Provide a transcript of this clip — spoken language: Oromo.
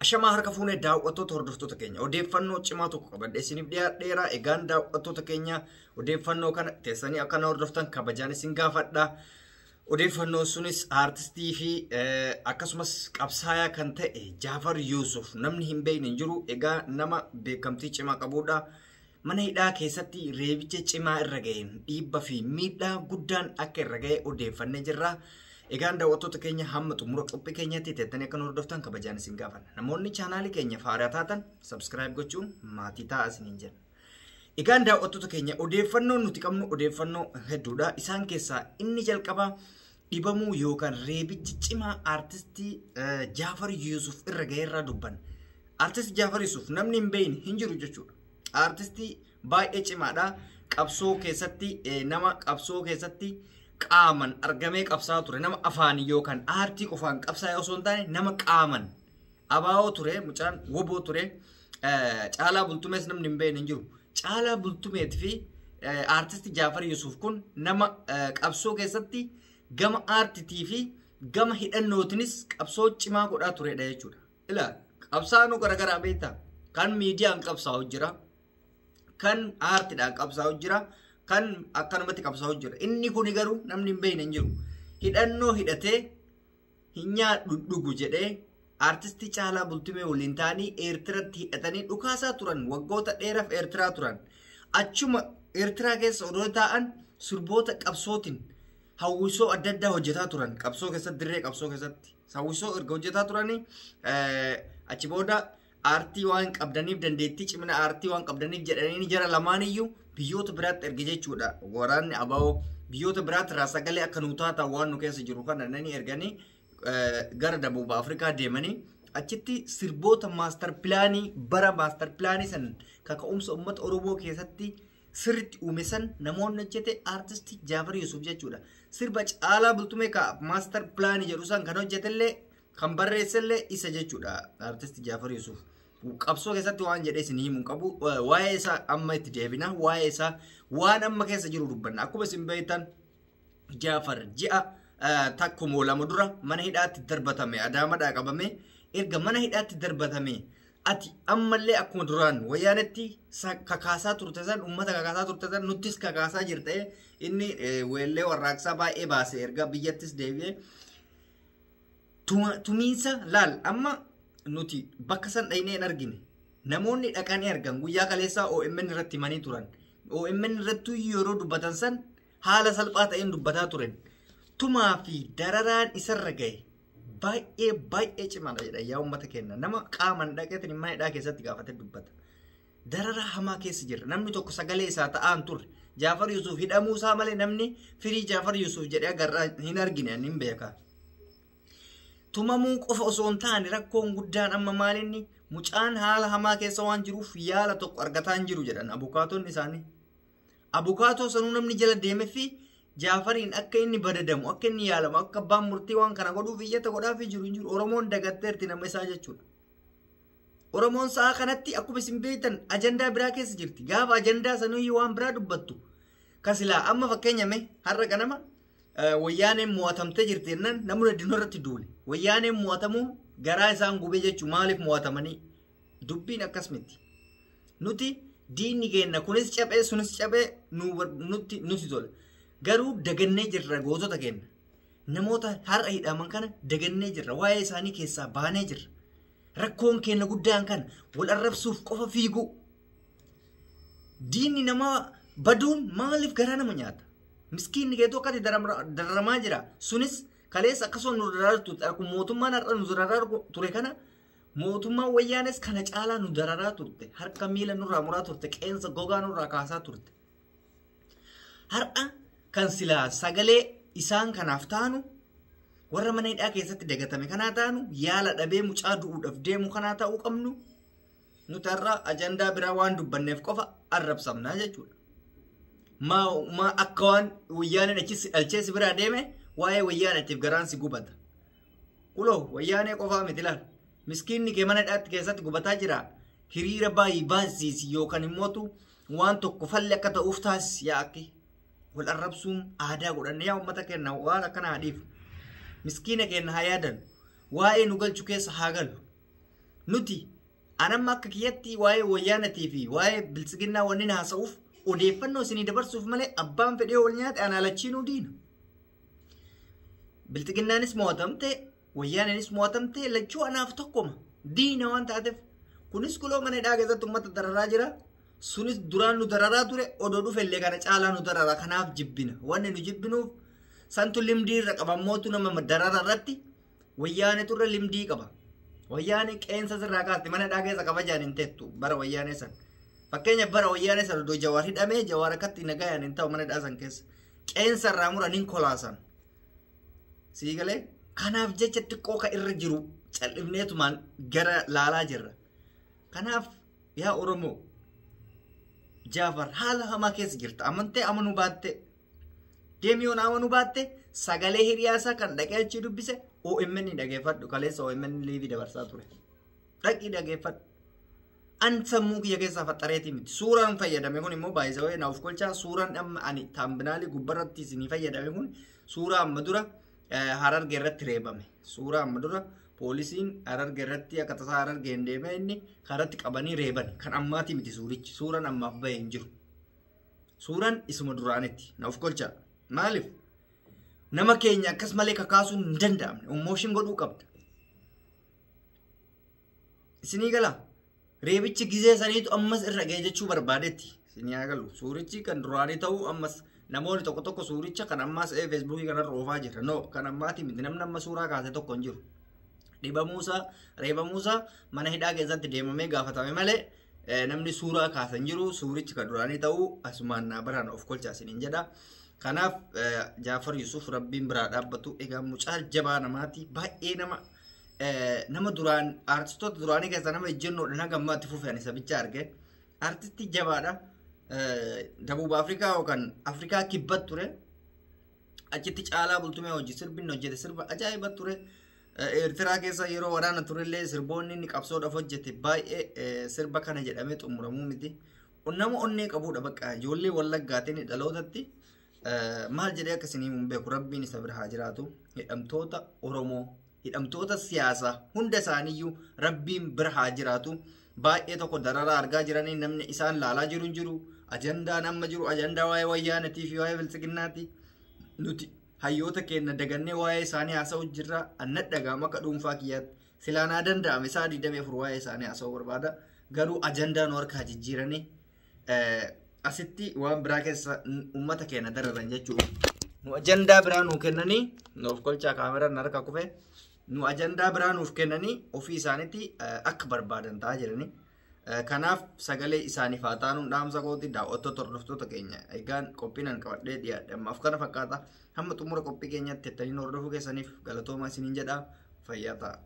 Ashama harka fuunee daawwattoota hordoftoota keenya odeeffannoo cimaa tokko qabadhe isiniif dhiyaadheera. Egaan daawwattoota keenya odeeffannoo kana teessanii akkana hordoftan kabajaan isin gaafadha. Odeeffannoo sunis artistii fi akkasumas qabsaayaa kan ta'e Jafar Yusuf namni hin beekne hin jiru. Egaa nama beekamtii cimaa qabudha. Mana hidhaa keessatti reebicha cimaa irra ga'een dhiibba fi miidhaa guddaan akka irra ga'e odeeffannee jirra. Egaan daawwattoota keenya hamma xumura qophii keenyatti teessanii akka hordoftan kabajaan isin gaafanna. Namoonni chaanaalii keenya haaraa taatan subscribe gochuun maatii ta'aa isiniin jenna. Egaan daawwattoota keenya odeeffannoon nuti qabnu odeeffannoo hedduudha. Isaan keessaa inni jalqabaa dhibamuu yookaan reebichi cimaa artistii Jafar Yusuf irra ga'eerraa dubbanna. Artistii Jafar Yusuf namni hin beekne hin jiru jechuudha. Artistii baay'ee cimaadha. Qabsoo keessatti nama qabsoo keessatti qaaman argamee qabsaa ture, nama afaan yookaan aartii qofaan qabsaa osoo hin taane nama qaaman abaa'oo ture, mucaan woboo ture. Caalaa Bultumees namni hin beekne hin jiru. Caalaa Bultumeet fi artistii Jafar Yusuf kun nama qabsoo keessatti gama aartiitii fi gama hidhannootinis qabsoo cimaa godhaa turedha jechuudha. Ilaa qabsaanuu garagaraa beektaa kan miidiyaan qabsaa'u jira, kan aartiidhaan qabsaa'u jira, kan akkanumatti qabsaa'u jira. Inni kun garuu namni hin beekne hin jiru. Hidhannoo hidhatee hin nyaadhu dhugu jedhee artistii Caalaa Bultumee waliin ta'anii Eertiratti hidhatanii dhukaasaa turan. Waggoota dheeraaf Eertiraa turan. Achuma Eertiraa keessa odoo taa'an sirboota qabsootiin hawwisoo adda addaa hojjetaa turan. Qabsoo keessatti dirree qabsoo keessatti hawwisoo erga hojjetaa turanii achi booda aartii waan qabdaniif dandeettii cimina aartii waan qabdaniif jedhanii jara lamaan iyyuu biyyoota biraatti erge jechuudha. Waraanni abaa'oo biyyoota biraatti irraa sagalee akka nuu taatan waan nu keessa jiru kana nani erganii gara Dabuuba Afrikaa deemanii achitti sirboota maastar pilaanii bara maastar pilaanii san kaka'umsa uummata Oromoo keessatti sirriitti uume san namoonni hojjete artistii Jafar Yusuf jechuudha. Sirba Caalaa Bultumee ka maastar pilaanii jedhu san kan hojjetellee kan barreessellee isa jechuudha artistii Jafar Yusuf. Qabsoo keessatti waan jedhee isin himuun qabu waa'ee isaa amma itti deebina. Waa'ee isaa waan amma keessa jiru dubbanna. Akkuma isin beektan Jafar ji'a takkumoo lama dura mana hidhaatti darbatame, Adaamaadhaa qabame. Erga mana hidhaatti darbatame ati ammallee akkuma duraan wayyaanetti kakaasaa turte san uummata kakaasaa turte san nuttis kakaasaa jirte. Inni weellee warraaqsaa baay'ee baase erga biyyattis deebi'ee tumiinsa laal amma nuti bakka san dhaynee hin argine. Namoonni dhaqanii argan guyyaa kaleessaa OMN irratti himanii turan. OMN irratti yeroo dubbatan san haala salphaa ta'een dubbataa turan. Tumaa fi dararaan isarra ga'e baay'ee cimaadha jedha yaa uummata keenya. Nama qaaman dhaqeetiin mana hidhaa keessatti gaafatee dubbata. Dararaa hamaa keessa jira. Namni tokko sagalee isaa ta'aan turre. Jafar Yusuf hidhamuu isaa malee namni firii Jafar Yusuf jedhee agarraa hin argine hin beeka. Tumamuu qofa osoo hin taane rakkoon guddaan amma maalinni mucaan haala hamaa keessa waan jiruuf yaala tokko argataa hin jiru jedhan abukaatoonni isaanii. Abukaatoo sanuu namni jala deemee fi Jafariin akka inni badadamu, akka inni yaalamu, akka abbaan murtii waan kana godhuuf iyyata godhaafii jiru hin jiru. Oromoon dagatteerti nama isaa jechuudha. Oromoon sa'a kanatti akkuma isin beektan ajandaa biraa keessa jirti. Gaafa ajandaa sanuu waan biraa dubbattu. Kasilaa amma fakkeenyame har'a ganama wayyaaneen mo'atamtee jirti jennaan namni addunyaa irratti duule. Wayyaaneen mo'atamuun garaa isaan gubee jechuun maaliif mo'atamanii? Dubbiin akkas miti. Nuti diinni keenya kunis cabee sunis cabee nuti tola. Garuu dagannee jirra gootota keenya. Namoota har'a hidhaman kana dagannee jirra. Waa'ee isaanii keessaa baanee jirra. Rakkoon keenya guddaan kan wal arrabsuuf qofa fiigu. Diinni nama baduun maaliif garaa nama nyaata? Miskiinni keetu akkati dararamaa jira. Sunis kaleessa akkasuma nu dararaa turte. Akkuma mootummaan har'a nu dararaa ture kana mootummaan wayyaanes kana caalaa nu dararaa turte. Harka miila nurraa muraa turte. Qeensa gogaa nurraa kaasaa turte. Har'a kan silaa sagalee isaan kanaaf taanu warra mana hidhaa keessatti dagatame kanaa taanu yaala dhabee mucaa du'uudhaaf deemu kanaa ta'uu qabnu nuti har'a ajandaa biraa waan dubbanneef qofa arrabsamnaa jechuudha. Akka waan wayyaaneen alcheessi biraa deeme waa'ee wayyaaneetiif garaan si gubata. Kuloo wayyaanee qofaa miti laal. Miskiinni kee mana hidhaatti keessatti gubataa jira. Hiriira baay'ee baasiisi yookaan immootu waan tokko falli akka ta'uuf taasisi yaa akki. Wal arrabsuun aadaa godhannee yaa uummata keenya waan akkana haadhiif. Miskiina keenya haa yaadan. Waa'ee nu galchu keessa haa galu. nuti anamma akka kiyyatti waa'ee wayyaanatii fi waa'ee bilisiginnaa wanni haasa'uuf odeeffannoo isinii dabarsuuf malee abbaan fedhee ol nyaate anaalachiinuu diina. Bilisiginnaanis mo'atamte wayyaaneenis mo'atamte lachuu anaaf tokkoma diina waan taateef kunis kuloo mana hidhaa keessatti uummata dararaa jira. Sunis duraan nu dararaa ture odoo dhufellee kana caalaa nu dararaa kanaaf jibbina. Wanni nu jibbinuuf santu limdii irra qaba mootu nama dararaa irratti wayyaane turre limdii qaba. Wayyaane qeensa sirraa kaasti mana hidhaa keessa kabajaan hin teettu bara wayyaane san. Fakkeenya bara wayyaane san odoo Jawaar hidhamee Jawaar akkatti nagayaan hin ta'u mana hidhaa san keessa. Qeensa irraa muraniin kolaasan. Siigalee kanaaf jecha xiqqoo ka irra jiru cal'ifneetumaan gara laalaa jirra. Kanaaf yaa Oromoo Jafar haala hamaa keessa jirta. Amantee amanuu baatte deemiyoon amanuu baatte sagalee hiriyaasaa kan dhaqee achi dubbise OMN dhageeffadhu. Kaleessa OMN liivii dabarsaa ture. Dhaqii dhageeffadhu. An sammuu kiyya keessaa faxxareetii miti. Suuraan fayyadame kun immoo baay'isawee naaf kolchaa. Suuraan amma ani taambinaalii gubbarratti isinii fayyadame kun suuraa amma dura Harargee irratti reebame. Suuraa amma dura poolisiin Harargee irratti akka tasaa Harargee hin deemee inni karatti qabanii reeban. Kan ammaati miti suurichi. Suuraan ammaaf bahee hin jiru. Suuraan isuma duraanitti. Naaf kolchaa. Maaliif? Nama keenya akkas malee kakaasuun hin danda'amne. Emooshin godhuu qabda. Isinii galaa? Reebichi gizee saniitu ammas irra ga'e jechuu barbaadetti. Isinii haa galu. Suurichi kan duraanii ta'uu ammas namoonni tokko tokko suuricha kan ammas Feesbuukii kanarra oofaa jira. No, kan ammaati miti. Namni amma suuraa kaase tokko hin jiru. Dhibamuusaa, reebamuusaa mana hidhaa keessatti deemamee gaafatame malee namni suuraa kaasan jiru. Suurichi kan duraanii ta'uu asumaan naa biraan of kolchaa isiniin jedha. Kanaaf Jafar Yusuf rabbiin biraa dhaabbatu. Egaa mucaa jabaa namaati. Baay'ee nama duraan artistoota duraanii keessaa nama ejjennoodhaan haga ammaatti fufan isa bicha arge. Artistii jabaadha. Dabuub Afrikaa yookaan Afrikaa kibbat ture. Achitti caalaa bultumee hojii sirbiin hojjete sirba ajaa'iba ture. Eertiraa keessa yeroo waraana turellee sirboonni inni qabsoodhaaf hojjete baay'ee sirba kana jedhamee xumuramuu miti. Nama onnee qabuudha bakka ijoollee wallaggaatiin dhalootatti maal jedhee akkasii hin beeku rabbiin isa bira haa jiraatu. Hidhamtoota Oromoo hidhamtoota siyaasaa hunda isaaniiyyuu rabbiin bira haa jiraatu. Baay'ee tokko dararaa argaa jiranii namni isaan laalaa jiru hin jiru. Ajandaan amma jiru ajandaa waa'ee wayyaanatii fi waa'ee bilisiginnaati. Nuti hayyoota keenya dagannee waa'ee isaanii haasa'u jirra. Anna dhagaama akka dhuunfaa kiyyaatti silaanaa danda'ame isaa 24 waa'ee isaanii haasa'u barbaada. Garuu ajandaa nu harkaa jijjiiranii asitti waan biraa keessa uummata keenya dararan jechuudha. Nu ajandaa biraa nuu kennanii nuuf kolchaa kaameraan harka kufee nu ajandaa biraa nuuf kennanii ofii isaaniitti akka barbaadan ta'aa jiranii. Kanaaf sagalee isaaniif haa taanu dhaamsa kooti daawwattoota hordoftoota keenya egaan qophiin qabadhee dhiyaadhe ammaaf kana fakkaata. Hamma xumura qophii keenyatti jettanii hordofuu keessaniif galatooma isiniin jedha. Fayyaa ta'a.